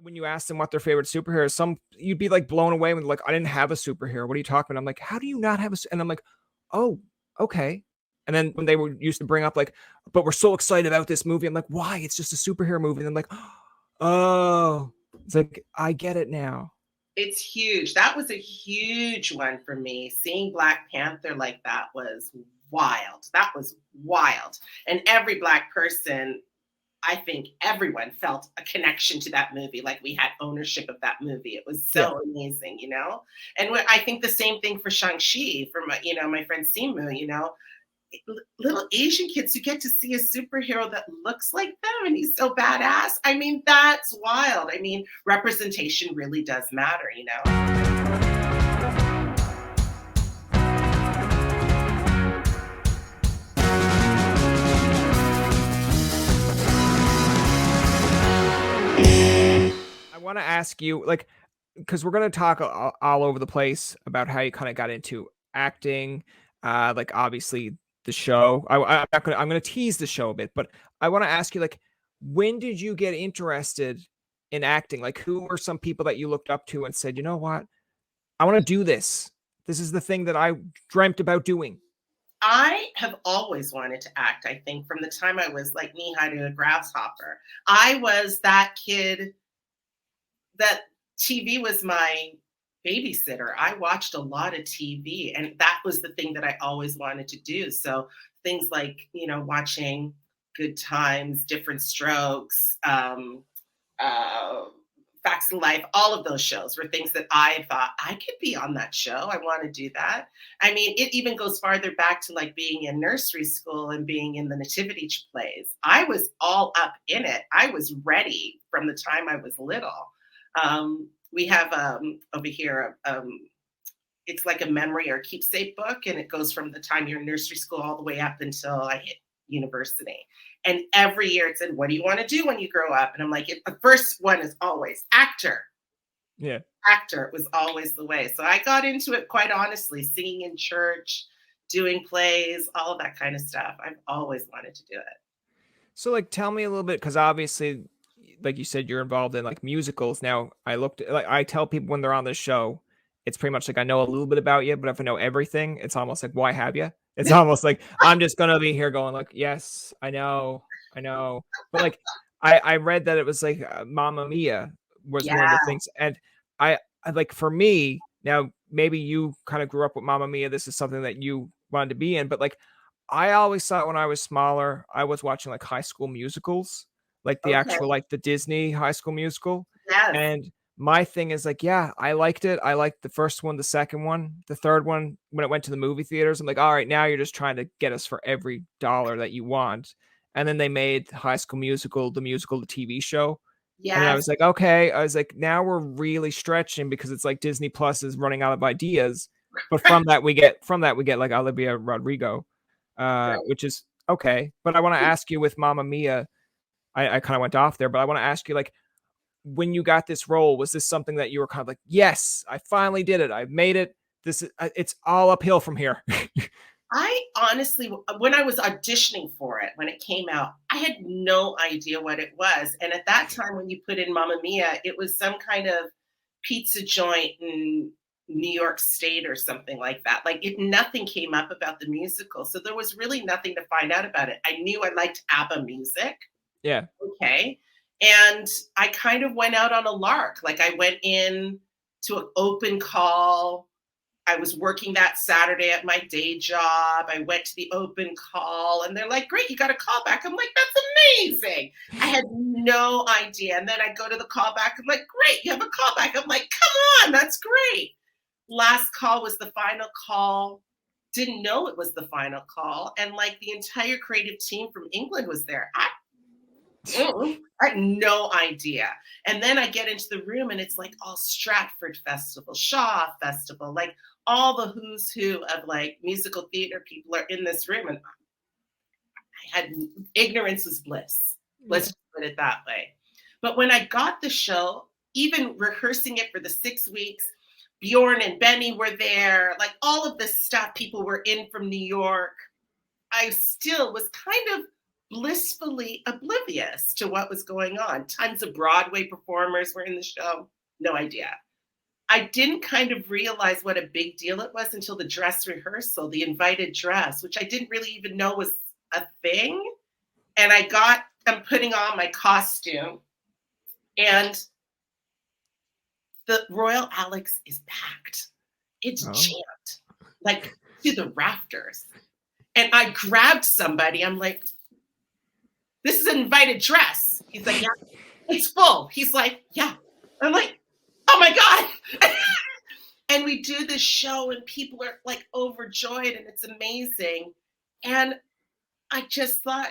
when you ask them what their favorite superhero is, you'd be like blown away when like, I didn't have a superhero. What are you talking about? I'm like, how do you not have and I'm like, oh, okay. And then when they were used to bring up like, but we're so excited about this movie, I'm like, why? It's just a superhero movie. And I'm like, oh, it's like, I get it now. It's huge. That was a huge one for me. Seeing Black Panther like that was wild. That was wild. And every Black person, I think everyone felt a connection to that movie. Like we had ownership of that movie. It was so amazing, you know? And I think the same thing for Shang-Chi, for my friend Simu, little Asian kids who get to see a superhero that looks like them and he's so badass. I mean, that's wild. I mean, representation really does matter, you know? I want to ask you, like, because we're going to talk all over the place about how you kind of got into acting, like obviously the show. I'm going to tease the show a bit, but I want to ask you, like, when did you get interested in acting? Like, who were some people that you looked up to and said, you know what, I want to do this. This is the thing that I dreamt about doing. I have always wanted to act, I think, from the time I was like knee-high to a grasshopper. I was that kid that TV was my babysitter. I watched a lot of TV, and that was the thing that I always wanted to do. So things like, watching Good Times, Different Strokes, Facts of Life, all of those shows were things that I thought I could be on that show. I want to do that. I mean, it even goes farther back to like being in nursery school and being in the nativity plays. I was all up in it. I was ready from the time I was little. We have over here, it's like a memory or keepsake book, and it goes from the time you're in nursery school all the way up until I hit university. And every year it said, what do you want to do when you grow up? And I'm like, the first one is always actor. Yeah. Actor was always the way. So I got into it, quite honestly, singing in church, doing plays, all of that kind of stuff. I've always wanted to do it. So like, tell me a little bit, because obviously, like you said, you're involved in like musicals. Now I tell people when they're on this show, it's pretty much like, I know a little bit about you, but if I know everything, it's almost like, why have you? It's almost like, I'm just going to be here going like, yes, I know. But like, I read that it was like Mamma Mia was one of the things. And I like, for me now, maybe you kind of grew up with Mamma Mia. This is something that you wanted to be in, but like, I always thought when I was smaller, I was watching like High School Musicals, like the actual, like the Disney High School Musical. Yes. And my thing is like, yeah, I liked it. I liked the first one, the second one, the third one. When it went to the movie theaters, I'm like, all right, now you're just trying to get us for every dollar that you want. And then they made High School Musical, the TV show. Yes. And I was like, okay. I was like, now we're really stretching, because it's like Disney Plus is running out of ideas. But from that we get like Olivia Rodrigo, which is okay. But I want to ask you with Mamma Mia, I kind of went off there, but I want to ask you, like, when you got this role, was this something that you were kind of like, yes, I finally did it. I've made it. This is, it's all uphill from here. I honestly, when I was auditioning for it, when it came out, I had no idea what it was. And at that time, when you put in Mamma Mia, it was some kind of pizza joint in New York State or something like that. Like nothing came up about the musical. So there was really nothing to find out about it. I knew I liked ABBA music. Yeah. Okay. And I kind of went out on a lark. Like I went in to an open call. I was working that Saturday at my day job. I went to the open call and they're like, great, you got a call back. I'm like, that's amazing. I had no idea. And then I go to the call back. I'm like, great, you have a call back. I'm like, come on, that's great. Last call was the final call. Didn't know it was the final call. And like the entire creative team from England was there. I had no idea. And then I get into the room and it's like all Stratford Festival, Shaw Festival, like all the who's who of like musical theater people are in this room. And I had ignorance is bliss. Let's just put it that way. But when I got the show, even rehearsing it for the 6 weeks, Bjorn and Benny were there, like all of this stuff, people were in from New York. I still was kind of blissfully oblivious to what was going on. Tons of Broadway performers were in the show. No idea. I didn't kind of realize what a big deal it was until the dress rehearsal, the invited dress, which I didn't really even know was a thing. And I'm putting on my costume, and the Royal Alex is packed. It's jammed, like to the rafters. And I grabbed somebody. I'm like, this is an invited dress. He's like, yeah, it's full. He's like, yeah. I'm like, oh my God. And we do this show and people are like overjoyed and it's amazing. And I just thought,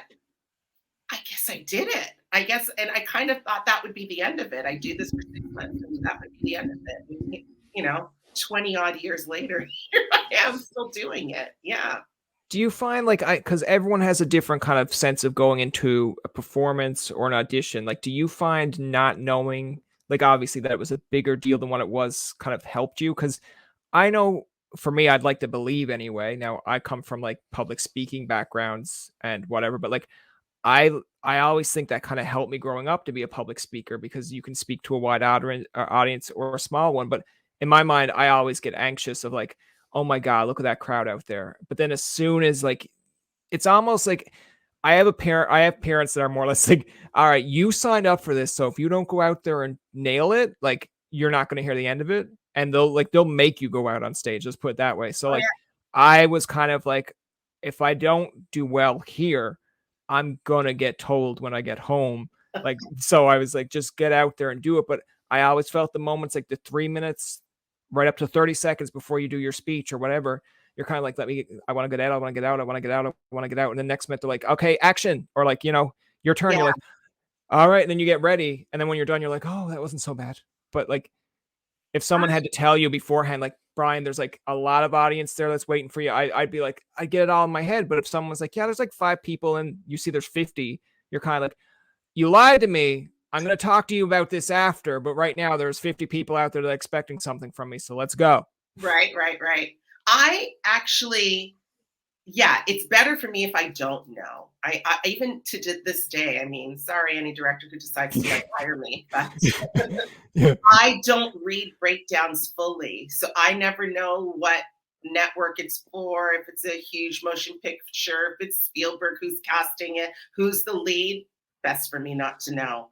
I guess I did it. And I kind of thought that would be the end of it. I do this for 6 months and that would be the end of it. 20 odd years later, here I am still doing it. Yeah. Do you find because everyone has a different kind of sense of going into a performance or an audition, like, do you find not knowing, like, obviously that it was a bigger deal than what it was kind of helped you? Because I know for me, I'd like to believe anyway. Now I come from like public speaking backgrounds and whatever, but like, I always think that kind of helped me growing up to be a public speaker because you can speak to a wide audience or a small one. But in my mind, I always get anxious of like, oh my God, look at that crowd out there. But then as soon as like, it's almost like I have parents that are more or less like, all right, you signed up for this. So if you don't go out there and nail it, like you're not going to hear the end of it. And they'll make you go out on stage. Let's put it that way. So I was kind of like, if I don't do well here, I'm going to get told when I get home. Like, so I was like, just get out there and do it. But I always felt the moments, like the 3 minutes right up to 30 seconds before you do your speech or whatever, you're kind of like, I want to get out. I want to get out. I want to get out. I want to get out. And the next minute they're like, okay, action. Or like, your turn. Yeah. You're like, all right. And then you get ready. And then when you're done, you're like, oh, that wasn't so bad. But like, if someone had to tell you beforehand, like, Brian, there's like a lot of audience there that's waiting for you, I'd be like, I get it all in my head. But if someone was like, yeah, there's like 5 people and you see there's 50, you're kind of like, you lied to me. I'm going to talk to you about this after. But right now there's 50 people out there that are expecting something from me. So let's go. Right. I actually, yeah, it's better for me if I don't know. I even to this day, I mean, sorry, any director who decides to hire me, but yeah. I don't read breakdowns fully. So I never know what network it's for, if it's a huge motion picture, if it's Spielberg who's casting it, who's the lead. Best for me not to know.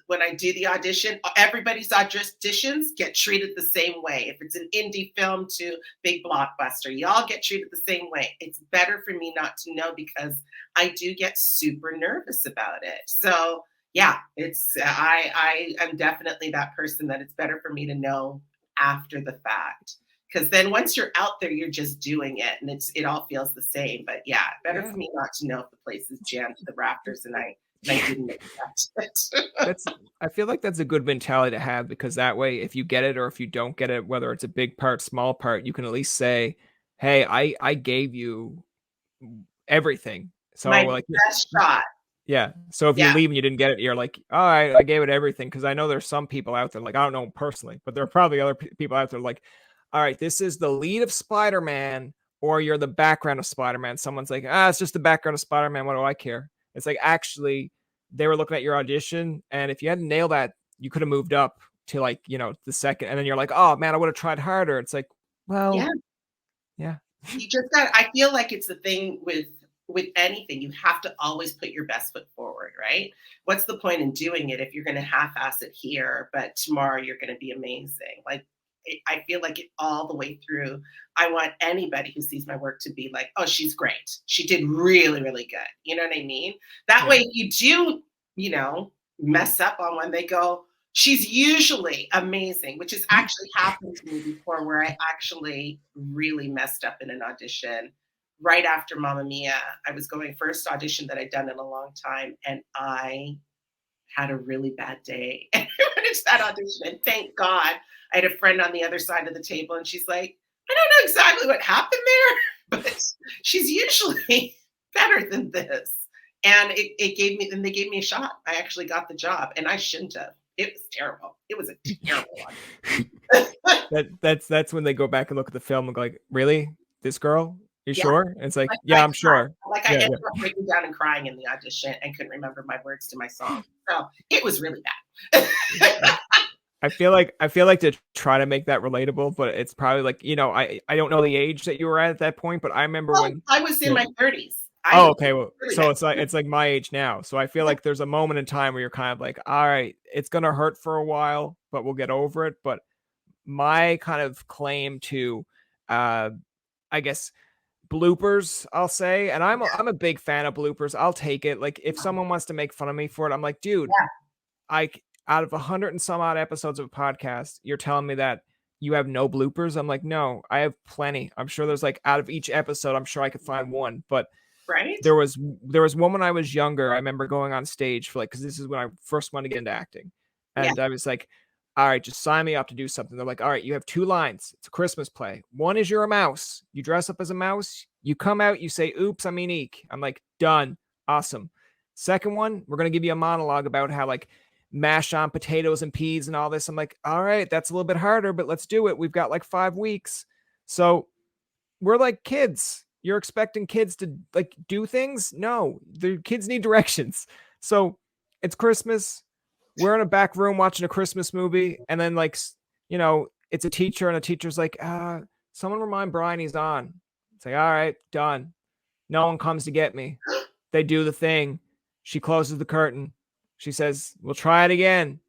When I do the audition, everybody's auditions get treated the same way. If it's an indie film to big blockbuster, y'all get treated the same way. It's better for me not to know because I do get super nervous about it. So yeah, I am definitely that person that it's better for me to know after the fact. Because then once you're out there, you're just doing it and it all feels the same. But yeah, better for me not to know if the place is jammed to the rafters and I didn't expect it. I feel like that's a good mentality to have because that way, if you get it or if you don't get it, whether it's a big part, small part, you can at least say, hey, I gave you everything. So my like best shot. Yeah. So if you leave and you didn't get it, you're like, all right, I gave it everything. Because I know there's some people out there, like, I don't know personally, but there are probably other people out there like, all right, this is the lead of Spider-Man or you're the background of Spider-Man. Someone's like, it's just the background of Spider-Man. What do I care? It's like, actually, they were looking at your audition. And if you hadn't nailed that, you could have moved up to like, the second. And then you're like, oh, man, I would have tried harder. It's like, well, yeah. You just I feel like it's the thing with anything. You have to always put your best foot forward, right? What's the point in doing it if you're going to half-ass it here, but tomorrow you're going to be amazing? Like, I feel like it all the way through. I want anybody who sees my work to be like, oh, she's great. She did really, really good. You know what I mean? That way, if you do, mess up on one, they go, she's usually amazing, which has actually happened to me before where I actually really messed up in an audition. Right after Mamma Mia, I was going first audition that I'd done in a long time. And I had a really bad day. And I went into that audition and thank God I had a friend on the other side of the table and she's like, I don't know exactly what happened there, but she's usually better than this. And they gave me a shot. I actually got the job and I shouldn't have. It was terrible. It was a terrible one. That's when they go back and look at the film and go like, really? This girl? You Yeah. sure? It's like, Like, yeah, I'm sure. I Yeah, ended up breaking down and crying in the audition and couldn't remember my words to my song. So it was really bad. yeah. I feel like to try to make that relatable, but it's probably like, I don't know the age that you were at that point, but I remember Well, when. I was in Yeah. my 30s. I Oh, was okay. Well, really so bad. it's like my age now. So I feel like there's a moment in time where you're kind of like, all right, it's gonna hurt for a while, but we'll get over it. But my kind of claim to, uh, I guess, bloopers, I'll say, and I'm a big fan of bloopers. I'll take it. Like if someone wants to make fun of me for it, I'm like, dude, Yeah, out of 100 and some odd episodes of a podcast, you're telling me that you have no bloopers? I'm like, no, I have plenty. I'm sure there's like out of each episode, I'm sure I could find one, but right? there was one when I was younger. I remember going on stage for like, because this is when I first wanted to get into acting, Yeah. and I was like, all right, just sign me up to do something. They're like, all right, you have 2 lines. It's a Christmas play. One is you're a mouse. You dress up as a mouse. You come out. You say, "Oops, I mean eek." I'm like, done. Awesome. Second one, we're gonna give you a monologue about how like mash on potatoes and peas and all this. I'm like, all right, that's a little bit harder, but let's do it. We've got like 5 weeks. So we're like kids. You're expecting kids to like do things? No, the kids need directions. So it's Christmas. We're in a back room watching a Christmas movie, and then like it's a teacher, and the teacher's like, someone remind Brian he's on. It's like, all right, done. No one comes to get me. They do the thing. She closes the curtain. She says, we'll try it again.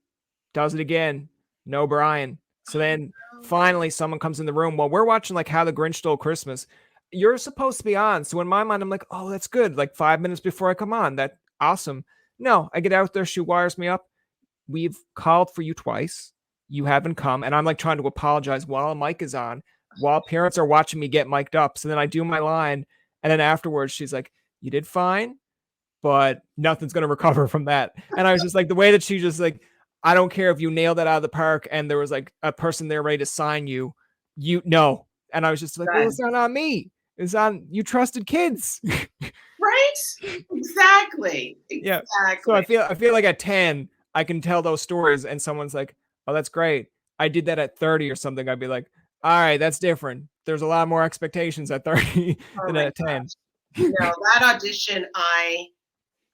Does it again. No Brian. So then finally someone comes in the room while we're watching like How the Grinch Stole Christmas. You're supposed to be on. So in my mind, I'm like, oh, that's good. Like 5 minutes before I come on. That awesome. No, I get out there. She wires me up. We've called for you twice. You haven't come. And I'm like trying to apologize while a mic is on, while parents are watching me get mic'd up. So then I do my line. And then afterwards, she's like, you did fine, but nothing's going to recover from that. And I was just like, the way that she just like, I don't care if you nailed that out of the park and there was like a person there ready to sign you, you know. And I was just like, well, Done. it's not on me. It's on you trusted kids. Right? Exactly. Yeah. So Exactly. I feel like at 10, I can tell those stories and someone's like, oh, that's great. I did that at 30 or something. I'd be like, all right, that's different. There's a lot more expectations at 30 Oh than my at 10. gosh. No, that audition, I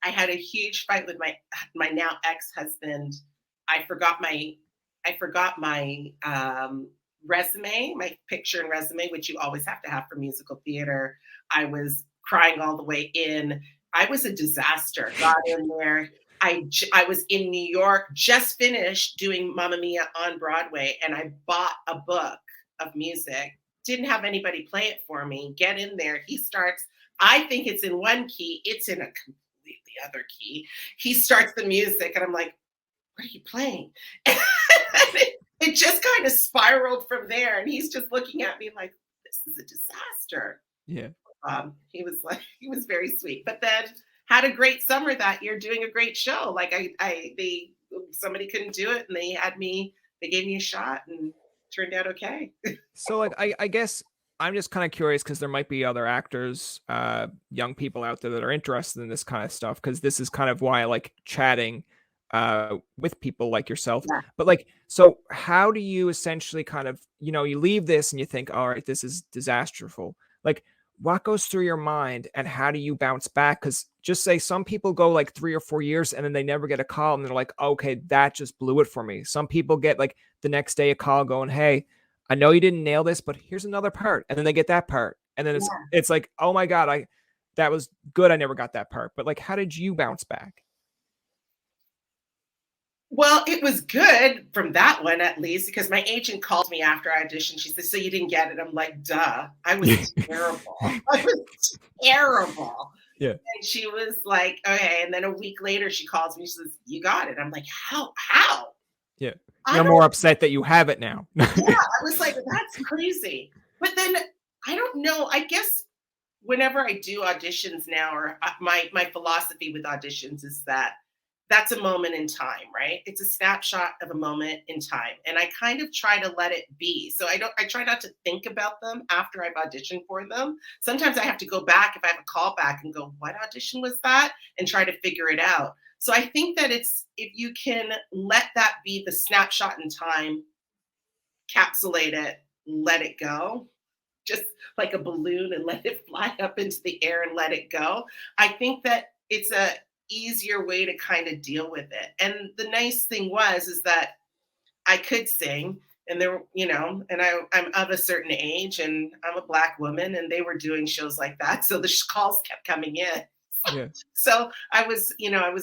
had a huge fight with my now ex-husband. I forgot my resume, my picture and resume, which you always have to have for musical theater. I was crying all the way in. I was a disaster. Got in there. I was in New York, just finished doing Mamma Mia on Broadway, and I bought a book of music. Didn't have anybody play it for me. Get in there. He starts. I think it's in one key. It's in a completely other key. He starts the music, and I'm like, "What are you playing?" It just kind of spiraled from there, and he's just looking at me like, "This is a disaster." Yeah. He was very sweet, but then had a great summer that year doing a great show. Like somebody couldn't do it, and they gave me a shot, and turned out okay. So like I guess I'm just kind of curious because there might be other actors, young people out there that are interested in this kind of stuff, because this is kind of why I like chatting with people like yourself. Yeah. But like, so how do you essentially kind of, you leave this and you think, all right, this is disasterful. Like, what goes through your mind and how do you bounce back? Because just say some people go like 3 or 4 years and then they never get a call and they're like, okay, that just blew it for me. Some people get like the next day a call going, hey, I know you didn't nail this, but here's another part. And then they get that part. And then it's like, oh my God, that was good. I never got that part. But like, how did you bounce back? Well, it was good from that one, at least, because my agent called me after I auditioned. She said, "So you didn't get it?" I'm like, "Duh, I was terrible. I was terrible." Yeah. And she was like, "Okay." And then a week later, she calls me. She says, "You got it." I'm like, "How? How?" Yeah. You're more upset that you have it now. Yeah, I was like, "That's crazy." But then I don't know. I guess whenever I do auditions now, or my philosophy with auditions is that that's a moment in time, right? It's a snapshot of a moment in time. And I kind of try to let it be. So I try not to think about them after I've auditioned for them. Sometimes I have to go back if I have a call back and go, what audition was that? And try to figure it out. So I think that if you can let that be the snapshot in time, capsulate it, let it go, just like a balloon and let it fly up into the air and let it go. I think that it's a easier way to kind of deal with it. And the nice thing is that I could sing, and there, and I'm of a certain age, and I'm a Black woman, and they were doing shows like that. So the calls kept coming in. Yeah. So I was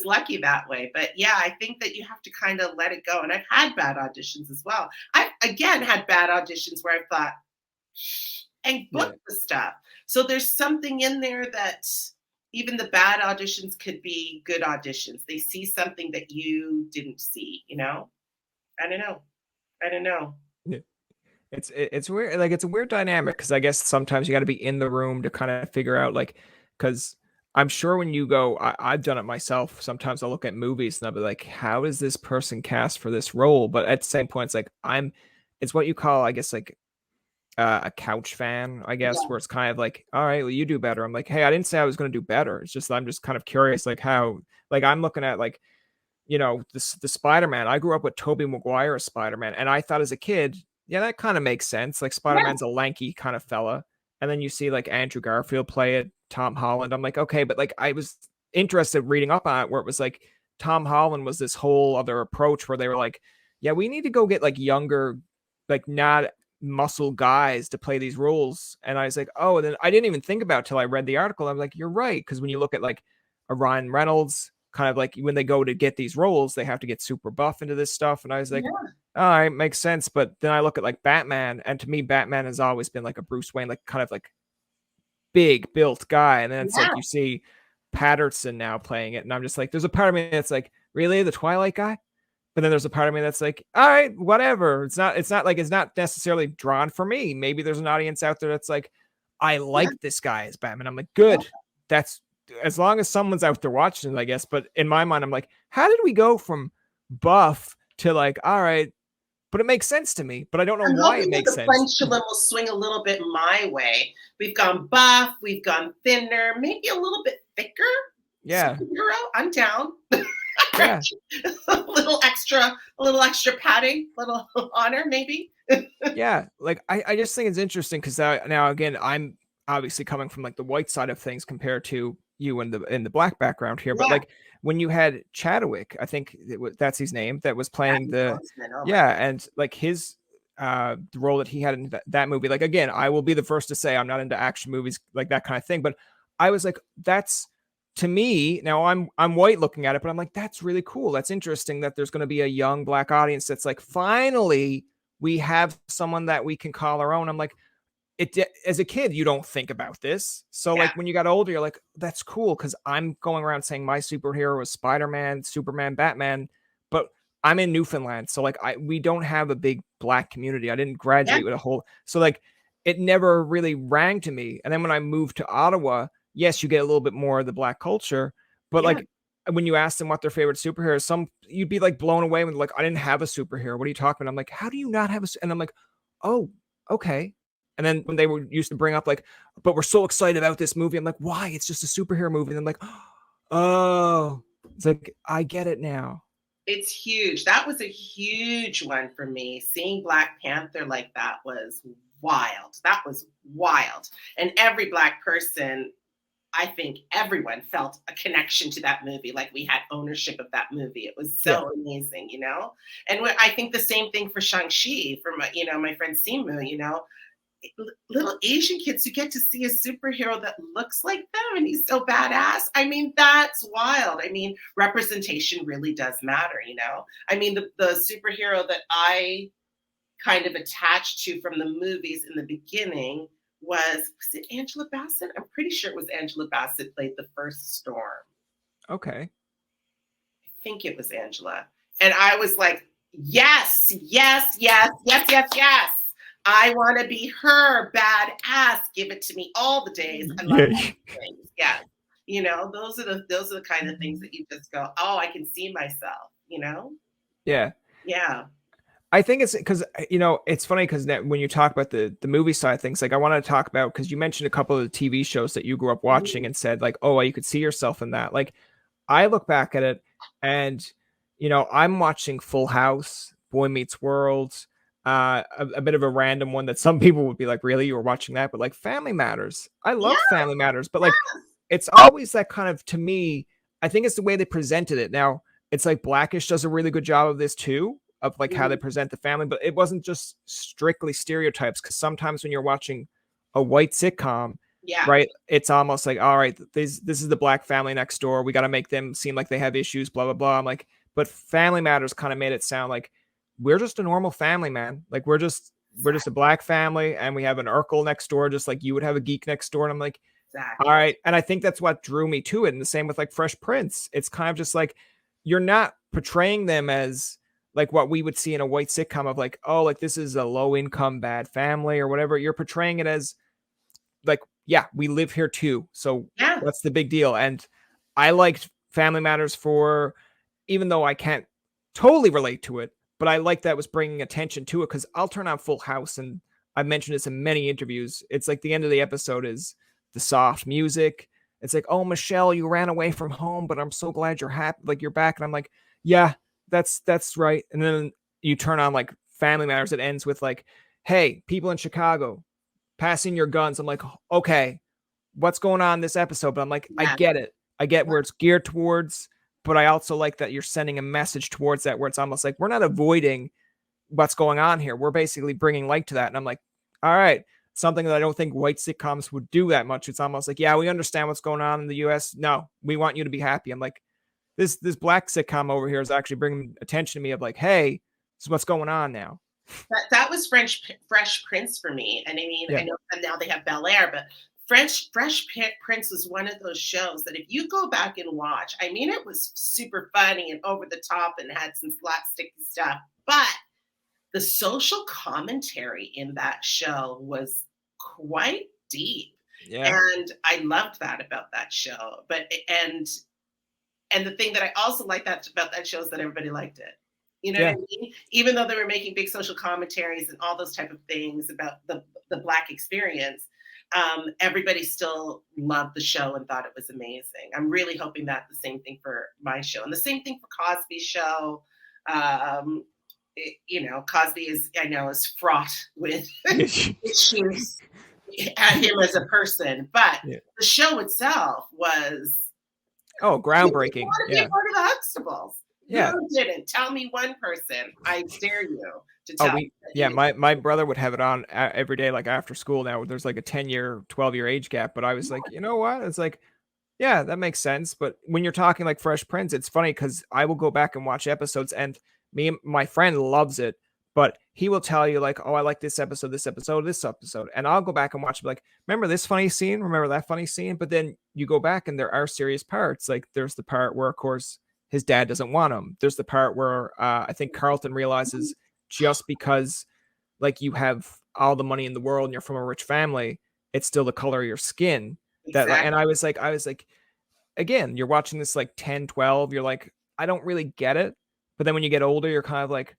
lucky that way. But yeah, I think that you have to kind of let it go. And I've had bad auditions as well. I've again had bad auditions where I've thought and booked the stuff. So there's something in there that even the bad auditions could be good auditions. They see something that you didn't see, I don't know. Yeah. It's weird. Like, it's a weird dynamic, because I guess sometimes you got to be in the room to kind of figure out, like, because I'm sure when you go, I've done it myself. Sometimes I'll look at movies and I'll be like, how is this person cast for this role? But at the same point, it's like, it's what you call, I guess, like a couch fan, I guess, Yeah. where it's kind of like, all right, well, you do better. I'm like, hey, I didn't say I was going to do better. It's just, I'm just kind of curious, like how, like I'm looking at like, the Spider-Man. I grew up with Tobey Maguire as Spider-Man, and I thought as a kid, yeah, that kind of makes sense. Like Spider-Man's a lanky kind of fella. And then you see like Andrew Garfield play it, Tom Holland. I'm like, okay, but like I was interested reading up on it, where it was like Tom Holland was this whole other approach where they were like, yeah, we need to go get like younger, like not muscle guys to play these roles. And I was like, oh, and then I didn't even think about it till I read the article. I'm like, you're right. Because when you look at like a Ryan Reynolds, kind of like when they go to get these roles, they have to get super buff into this stuff. And I was like, all right, makes sense. But then I look at like Batman, and to me, Batman has always been like a Bruce Wayne, like kind of like big built guy. And then it's like you see Patterson now playing it, and I'm just like, there's a part of me that's like, really, the Twilight guy? But then there's a part of me that's like, all right, whatever. It's not necessarily drawn for me. Maybe there's an audience out there that's like, I like this guy as Batman. I'm like, good. That's as long as someone's out there watching it, I guess. But in my mind, I'm like, how did we go from buff to like, all right, but it makes sense to me, but I don't know why it makes sense. The pendulum will swing a little bit my way. We've gone buff, we've gone thinner, maybe a little bit thicker. Yeah. Superhero, I'm down. Yeah. a little extra padding, a little honor, maybe. Yeah. Like I just think it's interesting because now again, I'm obviously coming from like the white side of things compared to you in the black background here. But like when you had Chadwick, I think that's his name, that was playing and like his the role that he had in that movie. Like again, I will be the first to say I'm not into action movies, like that kind of thing. But I was like, that's, to me, now I'm white looking at it, but I'm like, that's really cool. That's interesting that there's going to be a young black audience that's like, finally, we have someone that we can call our own. I'm like, as a kid, you don't think about this. So like when you got older, you're like, that's cool, because I'm going around saying my superhero is Spider-Man, Superman, Batman, but I'm in Newfoundland. So like we don't have a big black community. I didn't graduate with a whole, so like it never really rang to me. And then when I moved to Ottawa, yes, you get a little bit more of the black culture, but like when you ask them what their favorite superhero is, you'd be like blown away when like, I didn't have a superhero. What are you talking about? I'm like, how do you not have and I'm like, oh, okay. And then when they were used to bring up like, but we're so excited about this movie, I'm like, why? It's just a superhero movie. And I'm like, oh, it's like, I get it now. It's huge. That was a huge one for me. Seeing Black Panther like that was wild. That was wild. And every black person, I think everyone felt a connection to that movie. Like we had ownership of that movie. It was so amazing, And I think the same thing for Shang-Chi, for my friend Simu, little Asian kids who get to see a superhero that looks like them and he's so badass. I mean, that's wild. I mean, representation really does matter, I mean, the superhero that I kind of attached to from the movies in the beginning was it Angela Bassett? I'm pretty sure it was Angela Bassett played the first Storm. Okay. I think it was Angela. And I was like, yes. I want to be her badass. Give it to me all the days. I love things. Yeah. Those are the kind of things that you just go, oh, I can see myself, Yeah. Yeah. I think it's because, it's funny because when you talk about the movie side of things, like I want to talk about, because you mentioned a couple of the TV shows that you grew up watching and said like, oh, you could see yourself in that. Like I look back at it and, I'm watching Full House, Boy Meets World, a bit of a random one that some people would be like, really, you were watching that? But like Family Matters, I love Yeah. Family Matters, but like it's always that kind of, to me, I think it's the way they presented it. Now it's like Blackish does a really good job of this too, of like how they present the family, but it wasn't just strictly stereotypes, because sometimes when you're watching a white sitcom, Yeah. right, it's almost like, all right, this is the black family next door, we got to make them seem like they have issues, blah blah blah. I'm like, but Family Matters kind of made it sound like we're just a normal family, man. Like we're just a black family, and we have an Urkel next door, just like you would have a geek next door. And I'm like, Exactly. all right. And I think that's what drew me to it. And the same with like Fresh Prince. It's kind of just like, you're not portraying them as like what we would see in a white sitcom of like, oh, like this is a low income bad family or whatever. You're portraying it as like, yeah, we live here too. So Yeah. what's the big deal? And I liked Family Matters for, even though I can't totally relate to it, but I like that it was bringing attention to it, because I'll turn on Full House, and I've mentioned this in many interviews. It's like the end of the episode is the soft music. It's like, oh, Michelle, you ran away from home, but I'm so glad you're happy, like you're back. And I'm like, yeah, that's right. And then you turn on like Family Matters. It ends with like, hey, people in Chicago, pass in your guns. I'm like, okay, what's going on in this episode? But I'm like, Yeah. I get it. I get where it's geared towards, but I also like that you're sending a message towards that, where it's almost like we're not avoiding what's going on here. We're basically bringing light to that. And I'm like, all right, something that I don't think white sitcoms would do that much. It's almost like, yeah, we understand what's going on in the US. No, we want you to be happy. I'm like, this black sitcom over here is actually bringing attention to me of like, hey, this is what's going on now. That was Fresh Prince for me. And I mean, Yeah. I know now they have BelAir, but Fresh Prince was one of those shows that if you go back and watch, I mean, it was super funny and over the top and had some slapstick stuff, but the social commentary in that show was quite deep. Yeah. And I loved that about that show. But and the thing that I also liked about that show is that everybody liked it. You know what I mean? Even though they were making big social commentaries and all those type of things about the Black experience, everybody still loved the show and thought it was amazing. I'm really hoping that the same thing for my show, and the same thing for Cosby's show. Cosby is fraught with issues at him as a person, but the show itself was groundbreaking. Want to be a part of the Huxtables? Yeah. Who didn't? Tell me one person. I dare you to tell me. My brother would have it on every day, like after school. Now there's like a 10-year, 12-year age gap, but I was like, you know what? It's like, yeah, that makes sense. But when you're talking like Fresh Prince, it's funny because I will go back and watch episodes, and my friend loves it, but he will tell you like, oh, I like this episode, and I'll go back and watch it, like, remember this funny scene? Remember that funny scene? But then you go back and there are serious parts. Like there's the part where, of course, his dad doesn't want him. There's the part where I think Carlton realizes just because like you have all the money in the world and you're from a rich family, it's still the color of your skin. Exactly. And I was like, again, you're watching this like 10, 12, you're like, I don't really get it. But then when you get older, you're kind of like,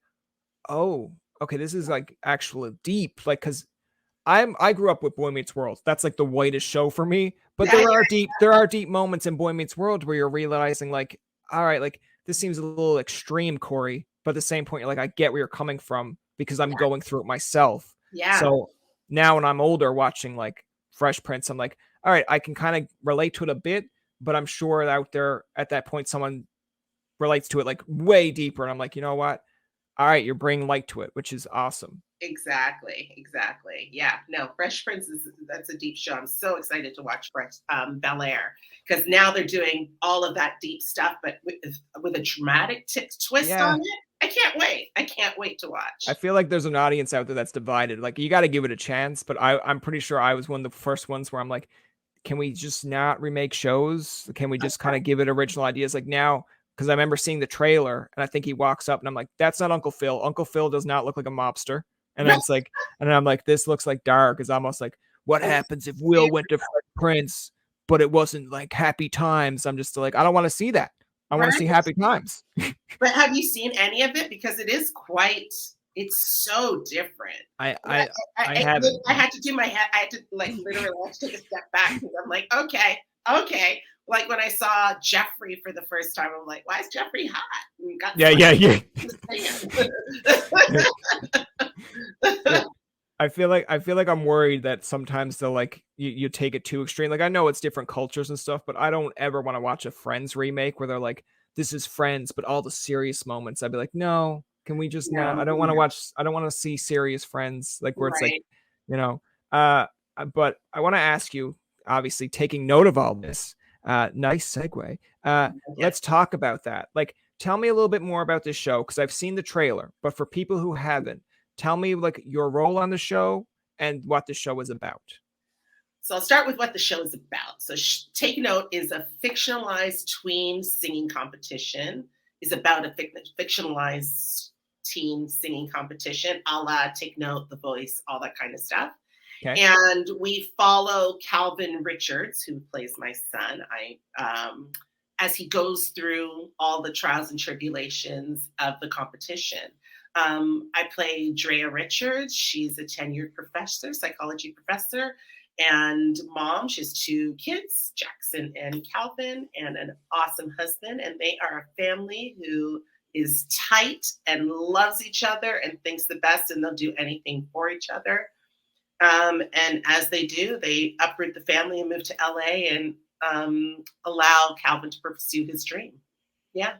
oh, okay, this is like actually deep. Like, cause I grew up with Boy Meets World. That's like the whitest show for me. But there are deep moments in Boy Meets World where you're realizing like, all right, like this seems a little extreme, Corey. But at the same point, you're like, I get where you're coming from because I'm going through it myself. Yeah. So now when I'm older watching like Fresh Prince, I'm like, all right, I can kind of relate to it a bit, but I'm sure out there at that point, someone relates to it like way deeper. And I'm like, you know what? All right, you're bringing light to it, which is awesome. Exactly. Yeah, no, Fresh Prince that's a deep show. I'm so excited to watch BelAir because now they're doing all of that deep stuff, but with a dramatic twist on it. I can't wait to watch. I feel like there's an audience out there that's divided. Like you got to give it a chance, but I'm pretty sure I was one of the first ones where I'm like, can we just not remake shows? Can we just kind of give it original ideas? Like now, because I remember seeing the trailer and I think he walks up and I'm like, that's not Uncle Phil. Uncle Phil does not look like a mobster. And it's like, and I'm like, this looks like dark. It's almost like, what happens if Will went to Fresh Prince, but it wasn't like happy times? I'm just like, I don't want to see that. I want to see happy times. But have you seen any of it? Because it's so different. I haven't. I had to do my head. I had to literally take a step back because I'm like, okay. Like when I saw Jeffrey for the first time, I'm like, why is Jeffrey hot? Yeah. I feel like I'm worried that sometimes they'll like you take it too extreme. Like I know it's different cultures and stuff, but I don't ever want to watch a Friends remake where they're like, this is Friends, but all the serious moments. I'd be like, no, can we just not? No, I don't want to watch. I don't want to see serious Friends like where it's like, right. you know. But I want to ask you, obviously taking note of all this. Nice segue. Yeah. Let's talk about that. Like, tell me a little bit more about this show because I've seen the trailer, but for people who haven't, tell me like your role on the show and what the show is about. So I'll start with what the show is about. So Take Note is a fictionalized tween singing competition. Is about a fictionalized teen singing competition, a la Take Note, The Voice, all that kind of stuff. Okay. And we follow Calvin Richards, who plays my son. As he goes through all the trials and tribulations of the competition. I play Dres Richards. She's a tenured professor, psychology professor, and mom. She has two kids, Jackson and Calvin, and an awesome husband. And they are a family who is tight and loves each other and thinks the best, and they'll do anything for each other. And as they do, they uproot the family and move to LA and allow Calvin to pursue his dream. Yeah.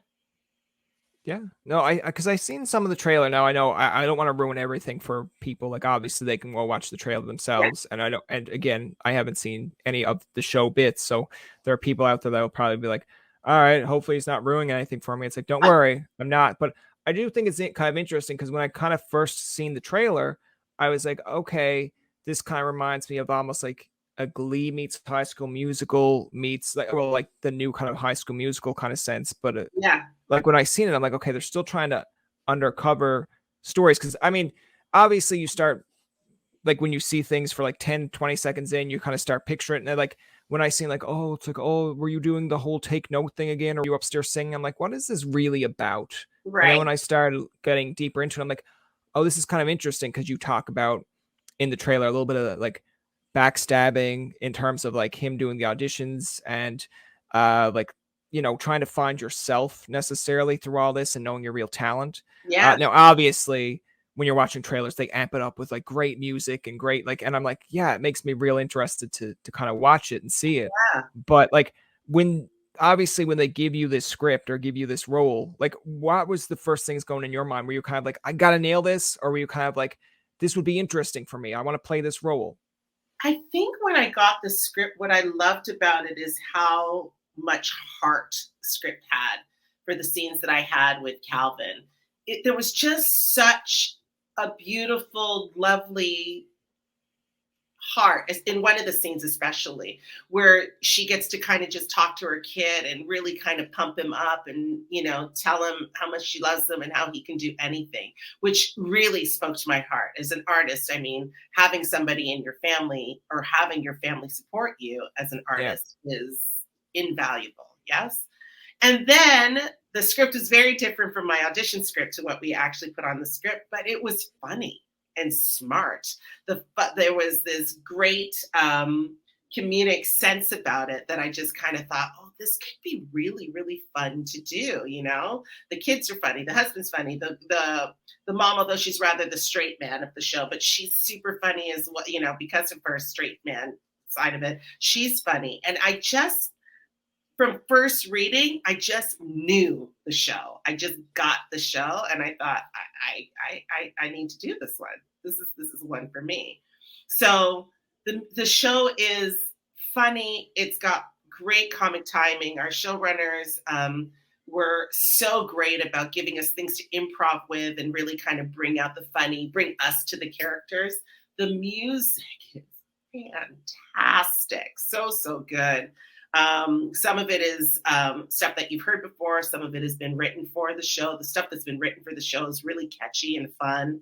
Yeah. No, because I seen some of the trailer. Now I know I don't want to ruin everything for people. Like obviously they can go watch the trailer Yeah. themselves. And I don't, and again, I haven't seen any of the show bits. So there are people out there that will probably be like, all right, hopefully he's not ruining anything for me. It's like, don't worry, I'm not. But I do think it's kind of interesting because when I kind of first seen the trailer, I was like, okay, this kind of reminds me of almost like a Glee meets High School Musical meets like, well, like the new kind of High School Musical kind of sense. But Yeah. like when I seen it, I'm like, okay, they're still trying to undercover stories. Cause I mean, obviously you start like when you see things for like 10, 20 seconds in, you kind of start picturing it. And then like when I seen like, oh, it's like, oh, were you doing the whole take note thing again? Or were you upstairs singing? I'm like, what is this really about? And then Right. when I started getting deeper into it, I'm like, oh, this is kind of interesting because you talk about in the trailer a little bit of like backstabbing in terms of like him doing the auditions and like trying to find yourself necessarily through all this and knowing your real talent. Yeah. Now obviously when you're watching trailers they amp it up with like great music and great like, and I'm like, yeah, it makes me real interested to kind of watch it and see it. Yeah. But like when obviously when they give you this script or give you this role, like what was the first things going in your mind? Were you kind of like, I gotta nail this, or were you kind of like, this would be interesting for me, I want to play this role? I think when I got the script, what I loved about it is how much heart the script had for the scenes that I had with Calvin. There was just such a beautiful, lovely heart in one of the scenes, especially where she gets to kind of just talk to her kid and really kind of pump him up and tell him how much she loves him and how he can do anything, which really spoke to my heart as an artist. I mean, having somebody in your family or having your family support you as an artist is invaluable. Yes. And then the script is very different from my audition script to what we actually put on the script, but it was funny and smart. But there was this great comedic sense about it that I just kind of thought, oh, this could be really, really fun to do. The kids are funny, the husband's funny, the mom, although she's rather the straight man of the show, but she's super funny as well. Because of her straight man side of it, she's funny, and I just. From first reading, I just knew the show. I just got the show, and I thought, I need to do this one. This is one for me. So the show is funny. It's got great comic timing. Our showrunners were so great about giving us things to improv with and really kind of bring out the funny, bring us to the characters. The music is fantastic, so good. Some of it is stuff that you've heard before. Some of it has been written for the show. The stuff that's been written for the show is really catchy and fun.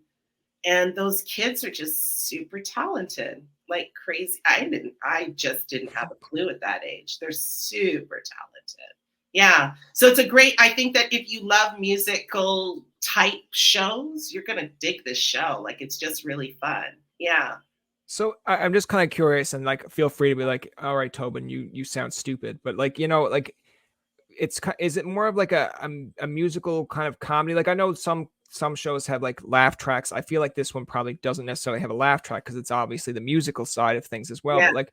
And those kids are just super talented, like crazy. I just didn't have a clue at that age. They're super talented. Yeah. So I think that if you love musical type shows, you're going to dig this show. Like, it's just really fun. Yeah. So I'm just kind of curious, and like, feel free to be like, all right, Tobin, you sound stupid, but like, like is it more of like a musical kind of comedy? Like I know some some shows have like laugh tracks. I feel like this one probably doesn't necessarily have a laugh track because it's obviously the musical side of things as well. Yeah. But like,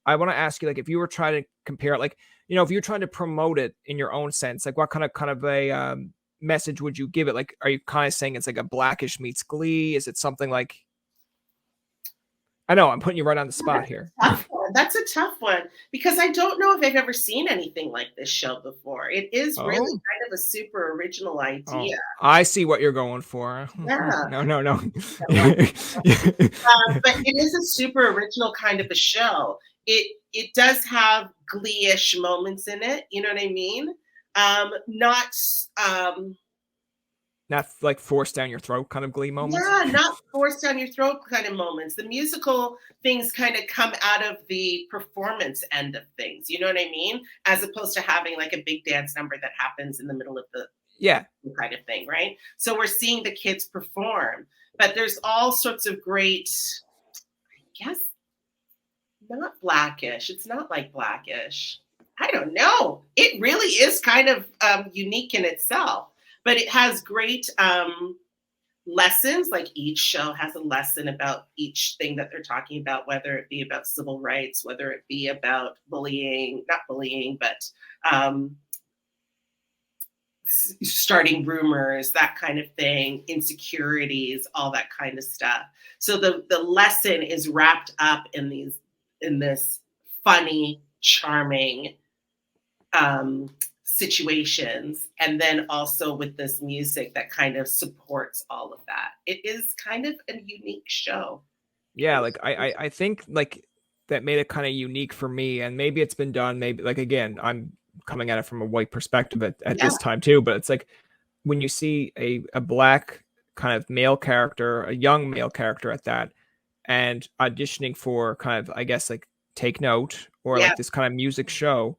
I want to ask you, like, if you were trying to compare it, like, if you're trying to promote it in your own sense, like, what kind of a message would you give it? Like, are you kind of saying it's like a Blackish meets Glee? Is it something like? I know I'm putting you right on the spot here. That's a tough one because I don't know if I've ever seen anything like this show before. It is really kind of a super original idea. I see what you're going for. Yeah. No. But it is a super original kind of a show. It does have Glee-ish moments in it. You know what I mean? Not like forced down your throat kind of Glee moments. Yeah, not forced down your throat kind of moments. The musical things kind of come out of the performance end of things. You know what I mean? As opposed to having like a big dance number that happens in the middle of the kind of thing, right? So we're seeing the kids perform, but there's all sorts of great, I guess, not Blackish. It's not like Blackish. I don't know. It really is kind of unique in itself. But it has great lessons, like each show has a lesson about each thing that they're talking about, whether it be about civil rights, whether it be about not bullying, but starting rumors, that kind of thing, insecurities, all that kind of stuff. So the lesson is wrapped up in this funny, charming situations, and then also with this music that kind of supports all of that. It is kind of a unique show. Yeah, like I think like that made it kind of unique for me, and maybe it's been done, maybe like, again, I'm coming at it from a white perspective at this time too, but it's like when you see a black kind of male character, a young male character at that, and auditioning for kind of, I guess, like Take Note or like this kind of music show.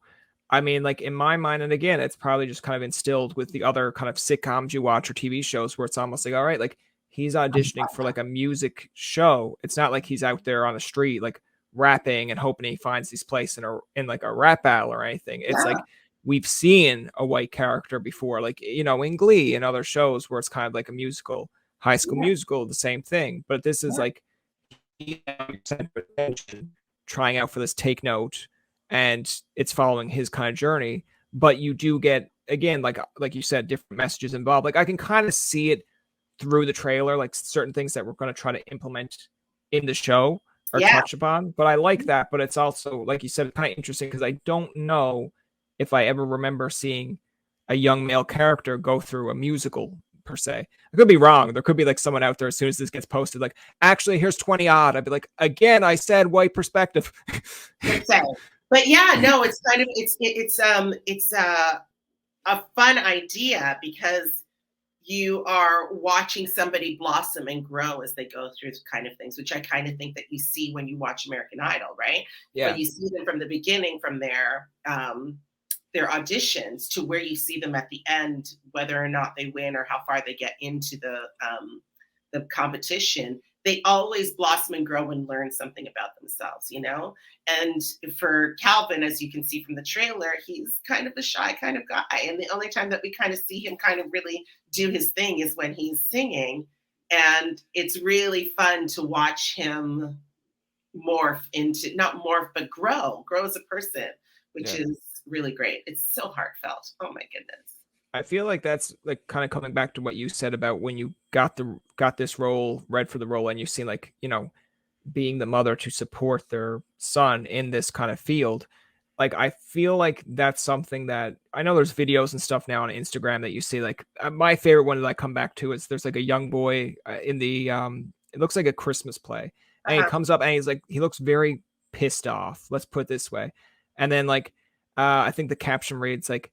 I mean, like in my mind, and again, it's probably just kind of instilled with the other kind of sitcoms you watch or TV shows where it's almost like, all right, like he's auditioning for like a music show. It's not like he's out there on the street like rapping and hoping he finds his place in like a rap battle or anything. It's like we've seen a white character before, like, in Glee and other shows where it's kind of like a musical, High School Musical, the same thing. But this is like trying out for this Take Note, and it's following his kind of journey. But you do get, again, like you said, different messages involved. Like I can kind of see it through the trailer, like certain things that we're going to try to implement in the show or touch upon. But I like that. But it's also, like you said, kind of interesting because I don't know if I ever remember seeing a young male character go through a musical per se. I could be wrong. There could be like someone out there as soon as this gets posted, like, actually, here's 20 odd. I'd be like, again, I said white perspective. But yeah, no, it's kind of it's a fun idea because you are watching somebody blossom and grow as they go through kind of things, which I kind of think that you see when you watch American Idol, right? Yeah. But you see them from the beginning, from their auditions to where you see them at the end, whether or not they win or how far they get into the competition. They always blossom and grow and learn something about themselves, And for Calvin, as you can see from the trailer, he's kind of a shy kind of guy. And the only time that we kind of see him kind of really do his thing is when he's singing. And it's really fun to watch him morph into, not morph, but grow as a person, which is really great. It's so heartfelt. Oh my goodness. I feel like that's like kind of coming back to what you said about when you got this role, read for the role, and you've seen like, being the mother to support their son in this kind of field. Like, I feel like that's something that I know there's videos and stuff now on Instagram that you see. Like my favorite one that I come back to is there's like a young boy in the, it looks like a Christmas play, and he comes up and he's like, he looks very pissed off. Let's put it this way. And then like, I think the caption reads like,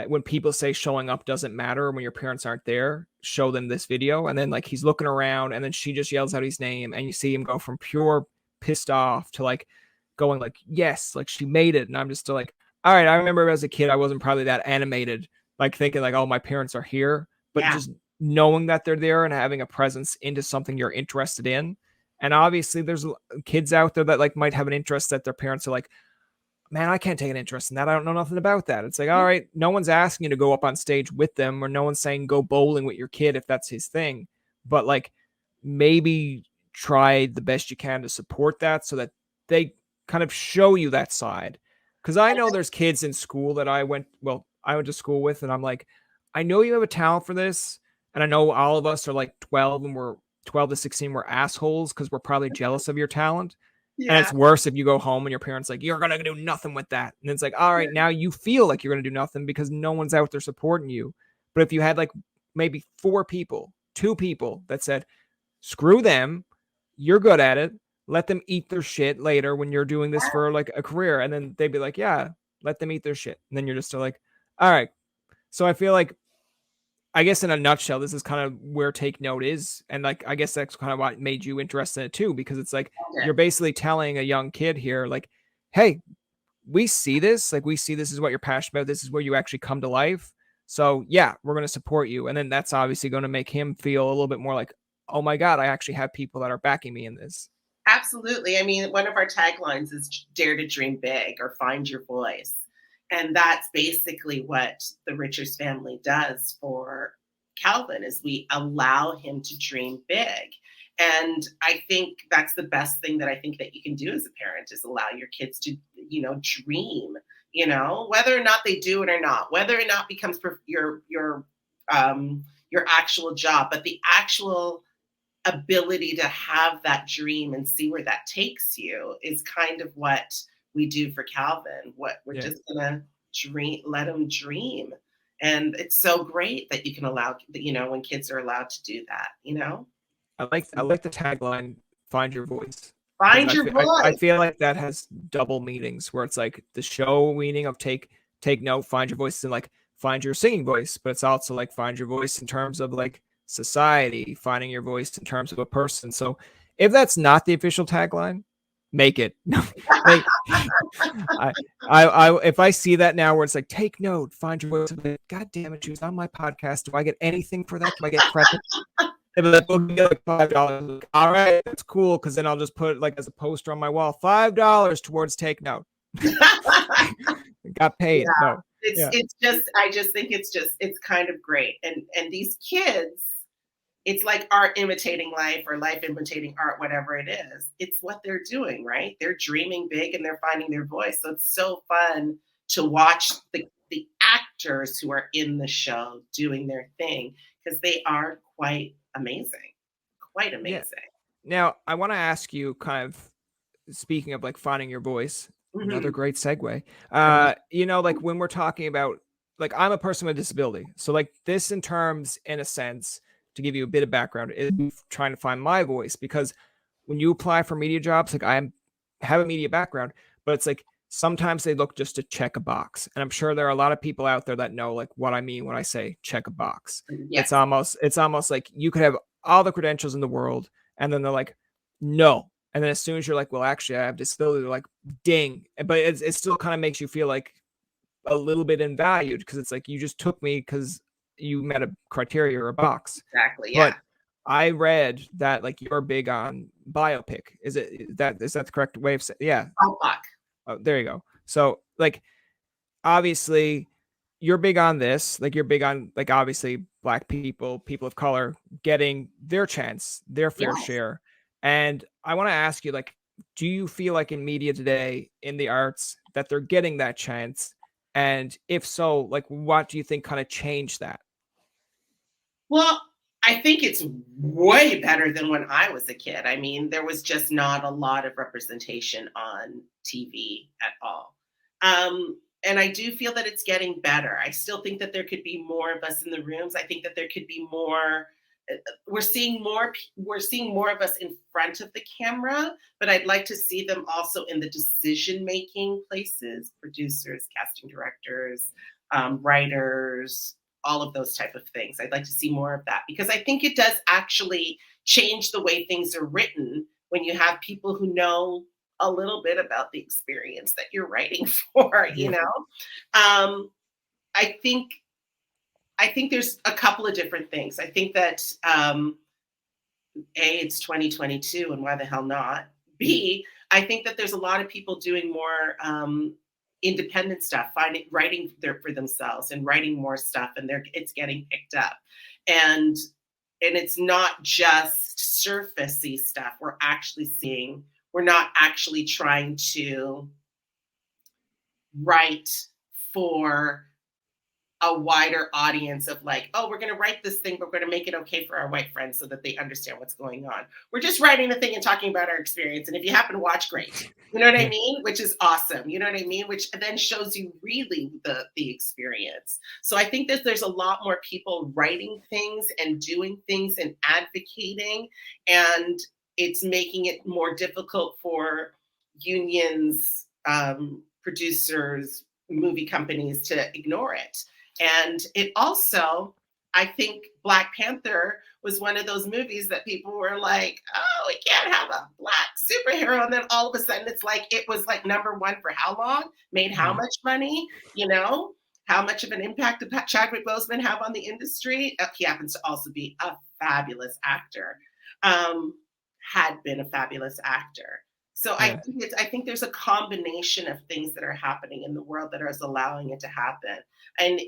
when people say showing up doesn't matter when your parents aren't there, show them this video. And then like he's looking around and then she just yells out his name and you see him go from pure pissed off to like going like, yes, like she made it. And I'm just still like, all right, I remember as a kid, I wasn't probably that animated, like thinking like, oh, my parents are here, but just knowing that they're there and having a presence into something you're interested in. And obviously there's kids out there that like might have an interest that their parents are like, man, I can't take an interest in that. I don't know nothing about that. It's like, all right, no one's asking you to go up on stage with them, or no one's saying go bowling with your kid if that's his thing. But like, maybe try the best you can to support that so that they kind of show you that side. Because I know there's kids in school that I went to school with, and I'm like, I know you have a talent for this. And I know all of us are like 12 and we're 12 to 16. We're assholes because we're probably jealous of your talent. And Yeah. it's worse if you go home and your parents like, you're going to do nothing with that. And it's like, all right, now you feel like you're going to do nothing because no one's out there supporting you. But if you had like maybe 2 people that said, screw them, you're good at it, let them eat their shit later when you're doing this for like a career. And then they'd be like, yeah, let them eat their shit. And then you're just like, all right. So I feel like, I guess in a nutshell, this is kind of where Take Note is. And like, I guess that's kind of what made you interested in it too, because it's like, Okay. you're basically telling a young kid here, like, hey, we see this. Like, we see this is what you're passionate about. This is where you actually come to life. So yeah, we're going to support you. And then that's obviously going to make him feel a little bit more like, oh my God, I actually have people that are backing me in this. Absolutely. I mean, one of our taglines is dare to dream big or find your voice. And that's basically what the Richards family does for Calvin is we allow him to dream big. And I think that's the best thing that I think that you can do as a parent is allow your kids to, dream, whether or not they do it or not, whether or not becomes your actual job, but the actual ability to have that dream and see where that takes you is kind of what we do for Calvin. What we're just gonna let him dream. And it's so great that you can allow, when kids are allowed to do that, I like the tagline, find your voice. Because Find your I voice. feel like that has double meanings where it's like the show meaning of take note, find your voice, and like find your singing voice, but it's also like find your voice in terms of like society, finding your voice in terms of a person. So if that's not the official tagline, make it. Like if I see that now where it's like take note, find your voice, like, God damn it, she was on my podcast. Do I get anything for that? Do I get credit? They'd be like, we'll get like $5. Like, all right, that's cool. Cause then I'll just put it like as a poster on my wall, $5 towards take note. Got paid. Yeah. No. It's just, I just think it's kind of great. And these kids, it's like art imitating life or life imitating art, whatever it is. It's what they're doing, right? They're dreaming big and they're finding their voice. So it's so fun to watch the actors who are in the show doing their thing because they are quite amazing. Quite amazing. Yeah. Now, I want to ask you kind of speaking of like finding your voice, another great segue. Like when we're talking about like I'm a person with a disability. So like this in terms, in a sense, to give you a bit of background, is trying to find my voice because when you apply for media jobs, like have a media background, but it's like sometimes they look just to check a box. And I'm sure there are a lot of people out there that know like what I mean when I say check a box. Yes. It's almost like you could have all the credentials in the world and then they're like, no. And then as soon as you're like, well, actually I have disability, they're like, ding. But it still kind of makes you feel like a little bit invalued because it's like you just took me because you met a criteria or a box. Exactly. Yeah. But I read that like you're big on biopic. Is that the correct way of saying? Yeah. Oh, there you go. So like obviously you're big on this. Like you're big on like obviously Black people of color getting their chance, their fair share. And I want to ask you, like, do you feel like in media today, in the arts, that they're getting that chance? And if so, like, what do you think kind of changed that? Well, I think it's way better than when I was a kid. I mean, there was just not a lot of representation on TV at all. And I do feel that it's getting better. I still think that there could be more of us in the rooms. I think that there could be more. We're seeing more of us in front of the camera, but I'd like to see them also in the decision-making places, producers, casting directors, writers, all of those type of things. I'd like to see more of that because I think it does actually change the way things are written when you have people who know a little bit about the experience that you're writing for, I think there's a couple of different things. I think that it's 2022 and why the hell not? B, I think that there's a lot of people doing more independent stuff, writing for themselves and writing more stuff, and it's getting picked up. And it's not just surfacey stuff. We're not actually trying to write for a wider audience of like, oh, we're going to write this thing, but we're going to make it okay for our white friends so that they understand what's going on. We're just writing the thing and talking about our experience. And if you happen to watch, great. You know what I mean? Which is awesome. You know what I mean? Which then shows you really the experience. So I think that there's a lot more people writing things and doing things and advocating, and it's making it more difficult for unions, producers, movie companies to ignore it. And it also, I think Black Panther was one of those movies that people were like, oh, we can't have a Black superhero. And then all of a sudden it's like, it was like #1 for how long? Made how much money? You know, how much of an impact did Chadwick Boseman have on the industry? He happens to also be a fabulous actor, had been a fabulous actor. So I think there's a combination of things that are happening in the world that are allowing it to happen. And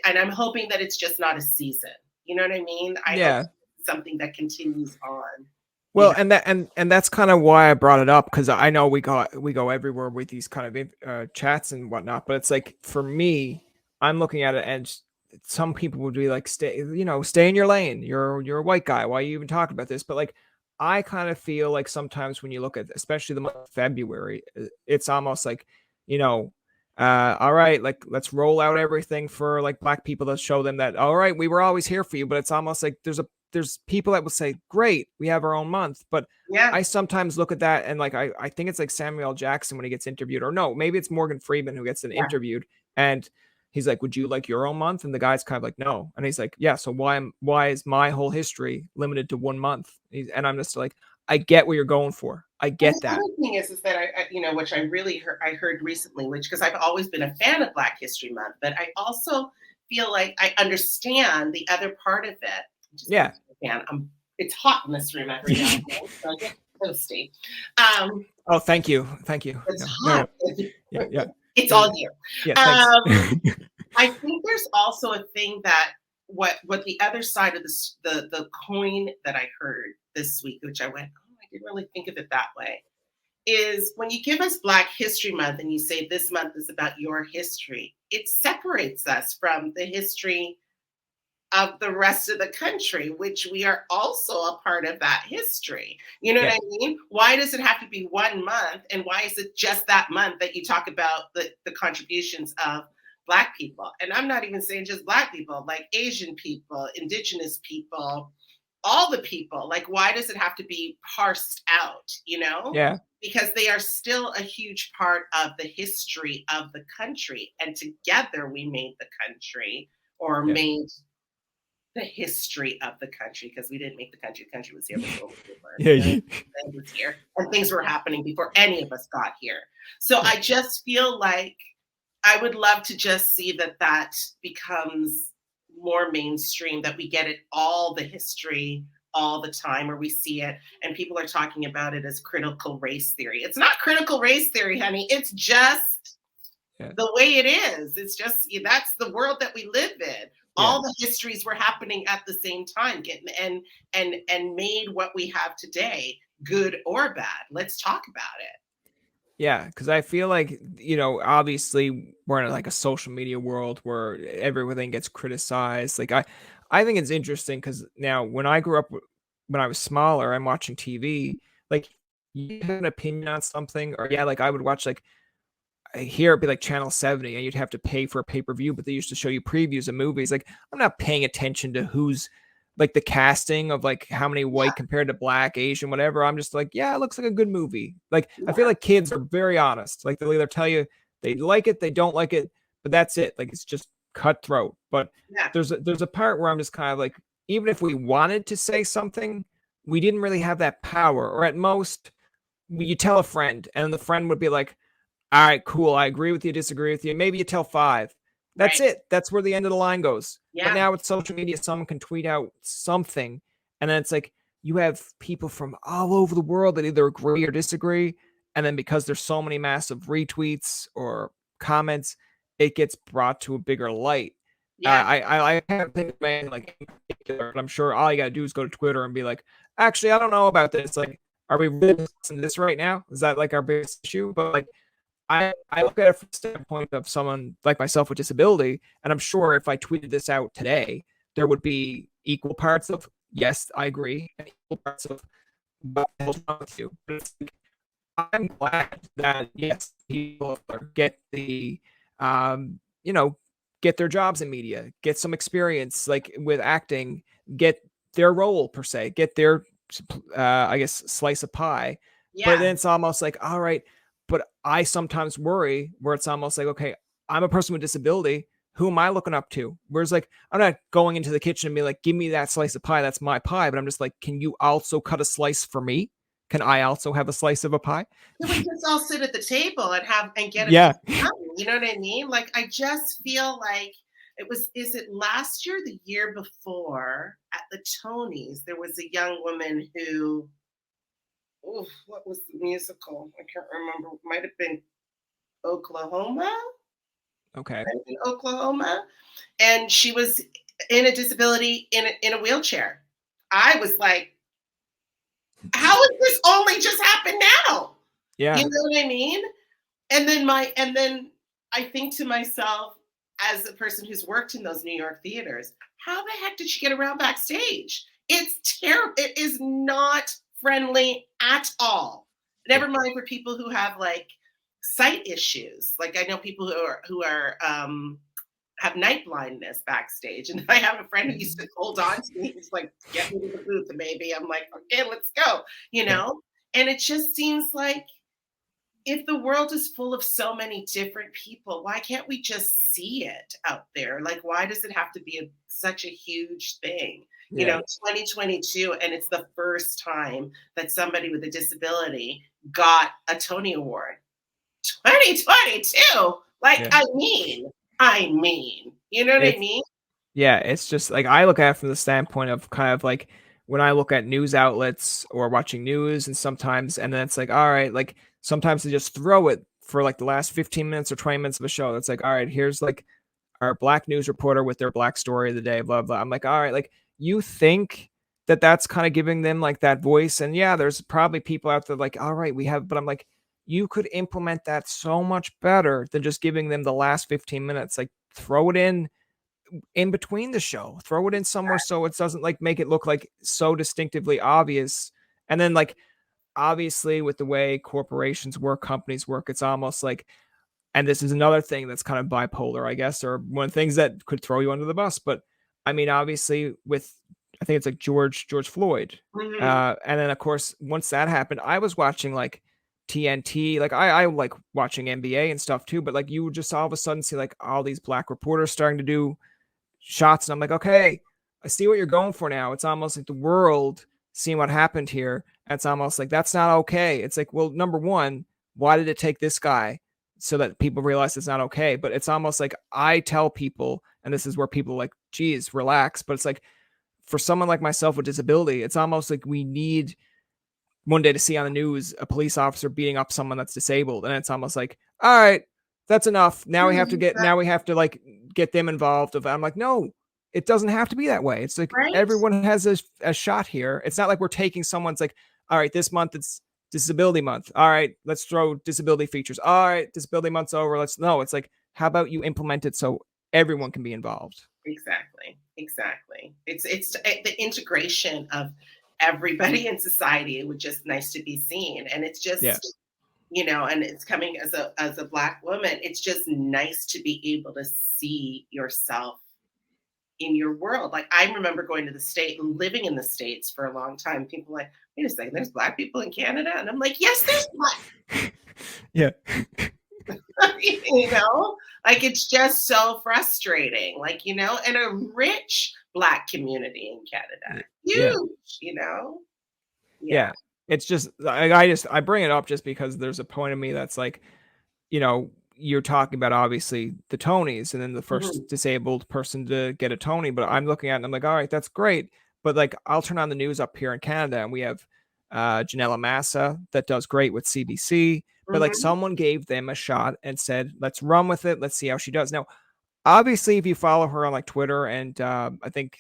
I'm hoping that it's just not a season. You know what I mean? I hope it's something that continues on. Well, and that's kind of why I brought it up, because I know we go everywhere with these kind of chats and whatnot. But it's like, for me, I'm looking at it, and some people would be like, stay in your lane. You're a white guy. Why are you even talking about this? But like, I kind of feel like sometimes when you look at, especially the month of February, it's almost like, all right, like, let's roll out everything for like Black people to show them that, all right, we were always here for you. But it's almost like there's people that will say, great, we have our own month. But I sometimes look at that and like, I think it's like Samuel Jackson when he gets interviewed, or no, maybe it's Morgan Freeman who gets interviewed, and he's like, would you like your own month? And the guy's kind of like, no. And he's like, yeah, so why is my whole history limited to 1 month? And I'm just like, I get what you're going for. I get that. The other thing is that I which I really heard recently, which, because I've always been a fan of Black History Month, but I also feel like I understand the other part of it. It's hot in this room every now and then, so I get toasty. Oh, thank you. It's hot. Yeah. It's all here. Yeah, I think there's also a thing that what the other side of the coin that I heard this week, which I went, oh, I didn't really think of it that way, is when you give us Black History Month and you say this month is about your history, it separates us from the history of the rest of the country, which we are also a part of that history. You know what I mean? Why does it have to be 1 month? And why is it just that month that you talk about the contributions of Black people? And I'm not even saying just Black people, like Asian people, Indigenous people, all the people. Like, why does it have to be parsed out, Yeah. Because they are still a huge part of the history of the country. And together we made the country, or made the history of the country, because we didn't make the country. The country was here before we were. It was here, and things were happening before any of us got here. So I just feel like I would love to just see that becomes more mainstream, that we get it, all the history all the time, or we see it and people are talking about it as critical race theory. It's not critical race theory, honey. It's just the way it is. It's just, that's the world that we live in. All the histories were happening at the same time, and made what we have today, good or bad. Let's talk about it. Yeah, because I feel like, obviously we're in like a social media world where everything gets criticized. Like, I think it's interesting because now when I grew up, when I was smaller, I'm watching TV, like, you have an opinion on something, or like I would watch, like, here it'd be like channel 70 and you'd have to pay for a pay-per-view, but they used to show you previews of movies. Like, I'm not paying attention to who's like the casting of like how many white compared to Black, Asian, whatever. I'm just like, yeah, it looks like a good movie. Like, I feel like kids are very honest. Like, they'll either tell you they like it, they don't like it, but that's it. Like, it's just cutthroat. But there's a part where I'm just kind of like, even if we wanted to say something, we didn't really have that power. Or at most, you tell a friend and the friend would be like, all right, cool, I agree with you, disagree with you. Maybe you tell 5. That's it. That's where the end of the line goes. But now with social media, someone can tweet out something, and then it's like you have people from all over the world that either agree or disagree. And then because there's so many massive retweets or comments, it gets brought to a bigger light. Yeah. I can't think of anything like in particular, but I'm sure all you gotta do is go to Twitter and be like, actually, I don't know about this. Like, are we really discussing this right now? Is that like our biggest issue? But like, I look at it from the standpoint of someone like myself with disability, and I'm sure if I tweeted this out today, there would be equal parts of yes, I agree, and equal parts of what the hell's wrong with you. But it's like, I'm glad that yes, people get the you know, get their jobs in media, get some experience like with acting, get their role per se, get their I guess slice of pie. But then Yeah. it's almost like, all right, but I sometimes worry where it's almost like, okay, I'm a person with disability. Who am I looking up to? Whereas like I'm not going into the kitchen and be like, give me that slice of pie, that's my pie. But I'm just like, can you also cut a slice for me? Can I also have a slice of a pie? Can we just all sit at the table and get a Yeah. piece of something? You know what I mean? Like, I just feel like is it last year, the year before at the Tonys, there was a young woman who, oof, what was the musical? I can't remember. It might have been Oklahoma. Okay. Might have been Oklahoma. And she was in a disability in a wheelchair. I was like, how is this only just happened now? Yeah. You know what I mean? And then I think to myself, as a person who's worked in those New York theaters, how the heck did she get around backstage? It's terrible. It is not friendly at all. Never mind for people who have like sight issues. Like I know people who are have night blindness backstage. And I have a friend who used to hold on to me. He's like, get me to the booth, baby. I'm like, okay, let's go, you know? And it just seems like if the world is full of so many different people, why can't we just see it out there? Like, why does it have to be such a huge thing? Yeah. You know, 2022, and it's the first time that somebody with a disability got a Tony Award. 2022, like, Yeah. I mean, you know what I mean? Yeah, it's just like I look at it from the standpoint of kind of like when I look at news outlets or watching news, and sometimes, and then it's like, all right, like sometimes they just throw it for like the last 15 minutes or 20 minutes of a show. It's like, all right, here's like our black news reporter with their black story of the day, blah, blah. I'm like, all right, like you think that that's kind of giving them like that voice. And yeah, there's probably people out there like, all right, we have, but I'm like, you could implement that so much better than just giving them the last 15 minutes. Like throw it in between the show, throw it in somewhere so it doesn't like make it look like so distinctively obvious. And then like obviously with the way corporations work, companies work, it's almost like, and this is another thing that's kind of bipolar, I guess, or one of the things that could throw you under the bus. But I mean, obviously with, I think it's like George Floyd. Mm-hmm. And then of course, once that happened, I was watching like TNT, like I like watching NBA and stuff too, but like you would just all of a sudden see like all these black reporters starting to do shots, and I'm like, okay, I see what you're going for now. It's almost like the world seeing what happened here. It's almost like that's not okay. It's like, well, number one, why did it take this guy so that people realize it's not okay? But it's almost like I tell people, and this is where people are like, geez, relax. But it's like for someone like myself with disability, it's almost like we need one day to see on the news a police officer beating up someone that's disabled, and it's almost like, all right, that's enough. Now we have to like get them involved. I'm like, no, it doesn't have to be that way. It's like Right? everyone has a shot here. It's not like we're taking someone's like, all right, this month it's disability month. All right, let's throw disability features. All right, disability month's over. No, it's like, how about you implement it so everyone can be involved? Exactly. It's the integration of everybody in society. It was just nice to be seen, and it's just you know, and it's coming as a black woman. It's just nice to be able to see yourself in your world. Like I remember going to the state, living in the States for a long time. People were like, wait a second, there's black people in Canada, and I'm like, yes, there's black. Yeah. You know, like it's just so frustrating, like, you know, and a rich black community in Canada, huge, you know. Yeah. It's just I bring it up just because there's a point of me that's like, you know, you're talking about obviously the Tonys and then the first disabled person to get a Tony, but I'm looking at it and I'm like, all right, that's great. But like I'll turn on the news up here in Canada and we have Janella Massa that does great with CBC, but like someone gave them a shot and said, let's run with it. Let's see how she does. Now, obviously, if you follow her on like Twitter and I think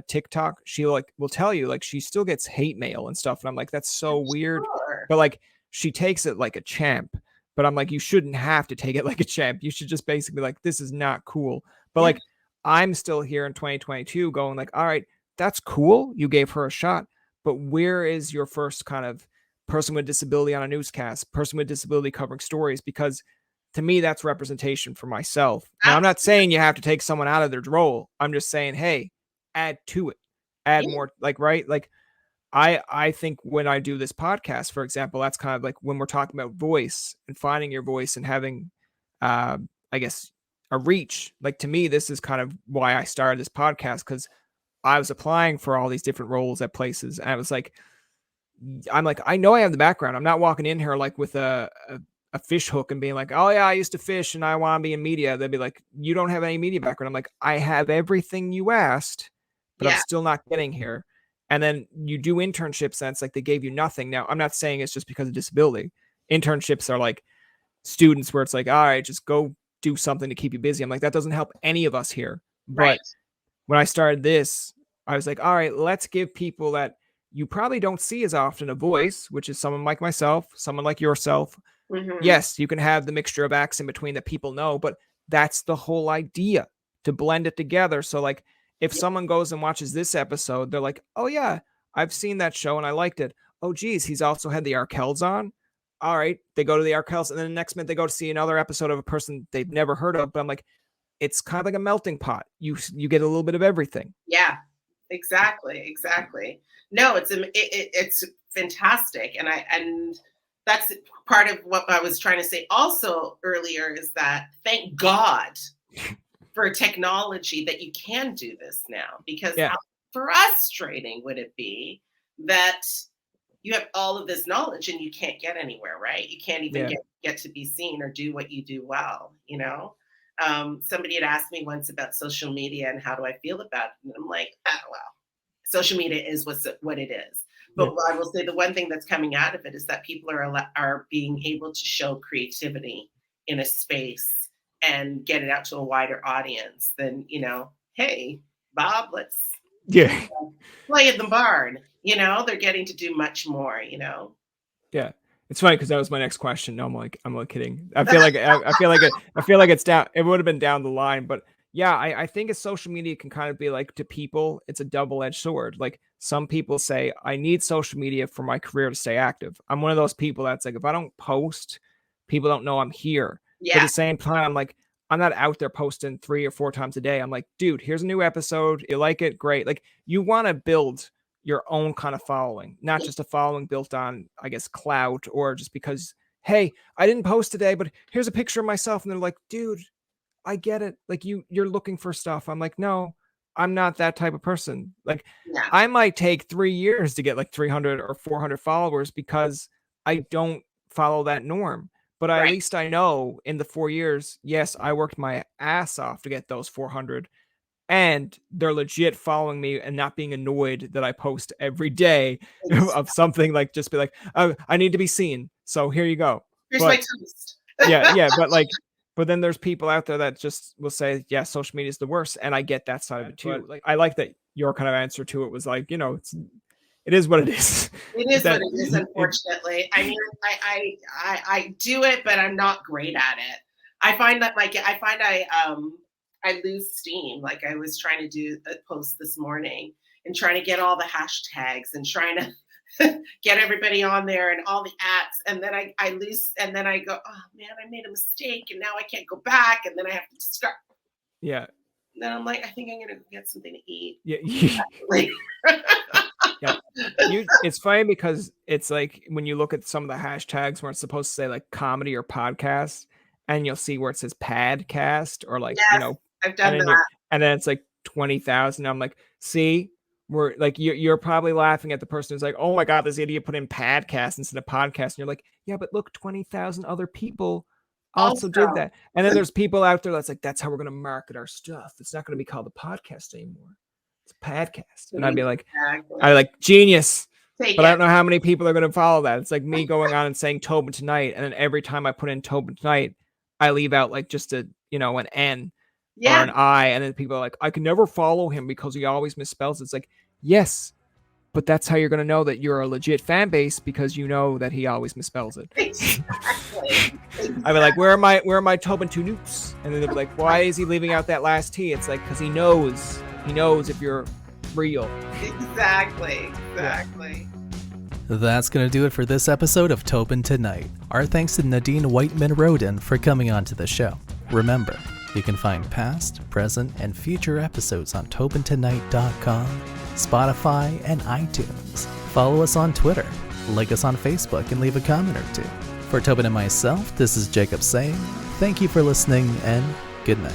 TikTok, she like will tell you like she still gets hate mail and stuff. And I'm like, that's so weird. But like she takes it like a champ. But I'm like, you shouldn't have to take it like a champ. You should just basically like, this is not cool. But like, I'm still here in 2022 going like, all right, that's cool. You gave her a shot. But where is your first kind of person with disability on a newscast, person with disability covering stories? Because to me, that's representation for myself. Now, I'm not saying you have to take someone out of their role. I'm just saying, hey, add to it, add more, like, right? Like, I think when I do this podcast, for example, that's kind of like when we're talking about voice and finding your voice and having, I guess, a reach. Like, to me, this is kind of why I started this podcast, because I was applying for all these different roles at places. And I was like, I know I have the background. I'm not walking in here like with a fish hook and being like, oh yeah, I used to fish and I want to be in media. They'd be like, you don't have any media background. I'm like, I have everything you asked, but I'm still not getting here. And then you do internships and it's like they gave you nothing. Now, I'm not saying it's just because of disability. Internships are like students where it's like, all right, just go do something to keep you busy. I'm like, that doesn't help any of us here. But when I started this, I was like, all right, let's give people that you probably don't see as often a voice, which is someone like myself, someone like yourself. Yes, you can have the mixture of acts in between that people know, but that's the whole idea, to blend it together. So like if someone goes and watches this episode, they're like, oh yeah, I've seen that show and I liked it. Oh geez, he's also had the Arkells on. All right, they go to the Arkells, and then the next minute they go to see another episode of a person they've never heard of. But I'm like, it's kind of like a melting pot. You get a little bit of everything. Yeah, exactly. No, it's fantastic, and that's part of what I was trying to say also earlier, is that thank God for technology that you can do this now, because how frustrating would it be that you have all of this knowledge and you can't get anywhere, right? You can't even get to be seen or do what you do well, you know? Somebody had asked me once about social media and how do I feel about it? And I'm like, well, social media is what it is. But I will say the one thing that's coming out of it is that people are being able to show creativity in a space and get it out to a wider audience than, you know, hey, Bob, let's play in the barn. You know, they're getting to do much more, you know? Yeah. It's funny because that was my next question. No, I'm like kidding. I feel like it's down. It would have been down the line, but yeah, I think a social media can kind of be like, to people, it's a double-edged sword. Like some people say, I need social media for my career to stay active. I'm one of those people that's like, if I don't post, people don't know I'm here. But at the same time, I'm like, I'm not out there posting 3 or 4 times a day. I'm like, dude, here's a new episode. You like it? Great. Like, you want to build your own kind of following, not just a following built on, I guess, clout, or just because, hey, I didn't post today, but here's a picture of myself. And they're like, dude, I get it. Like you're looking for stuff. I'm like, no, I'm not that type of person. Like I might take 3 years to get like 300 or 400 followers because I don't follow that norm. But at least I know in the 4 years, yes, I worked my ass off to get those 400. And they're legit following me and not being annoyed that I post every day of something, like just be like, oh, I need to be seen. So here you go. Here's my toast. yeah. But then there's people out there that just will say, yeah, social media is the worst. And I get that side of it too. But like, I like that your kind of answer to it was like, you know, it is what it is. It is what it is, unfortunately. I mean, I do it, but I'm not great at it. I find that I lose steam. Like I was trying to do a post this morning and trying to get all the hashtags and trying to get everybody on there and all the ads. And then I lose, and then I go, oh man, I made a mistake and now I can't go back. And then I have to start. Yeah. And then I'm like, I think I'm going to get something to eat. Yeah. Yeah. It's funny because it's like when you look at some of the hashtags where it's supposed to say like comedy or podcast, and you'll see where it says podcast or like, you know, I've done that. And then it's like 20,000. I'm like, see, we're like, you're probably laughing at the person who's like, oh my God, this idiot put in podcast instead of podcast. And you're like, yeah, but look, 20,000 other people also did that. And then there's people out there that's like, that's how we're going to market our stuff. It's not going to be called a podcast anymore. It's a podcast. And I'd be like, genius. Take But I it. don't know how many people are going to follow that. It's like me going on and saying Tobin tonight, and then every time I put in Tobin tonight, I leave out like just an N or Yeah. an I, and then people are like, I can never follow him because he always misspells it. It's like, yes, but that's how you're going to know that you're a legit fan base, because you know that he always misspells it. Exactly. I'd be like, where are my Tobin two newts? And then they'd be like, why is he leaving out that last T? It's like, because he knows if you're real. Exactly. That's going to do it for this episode of Tobin Tonight. Our thanks to Nadine Whiteman Roden for coming on to the show. Remember, you can find past, present, and future episodes on TobinTonight.com, Spotify, and iTunes. Follow us on Twitter, like us on Facebook, and leave a comment or two. For Tobin and myself, this is Jacob saying thank you for listening and good night.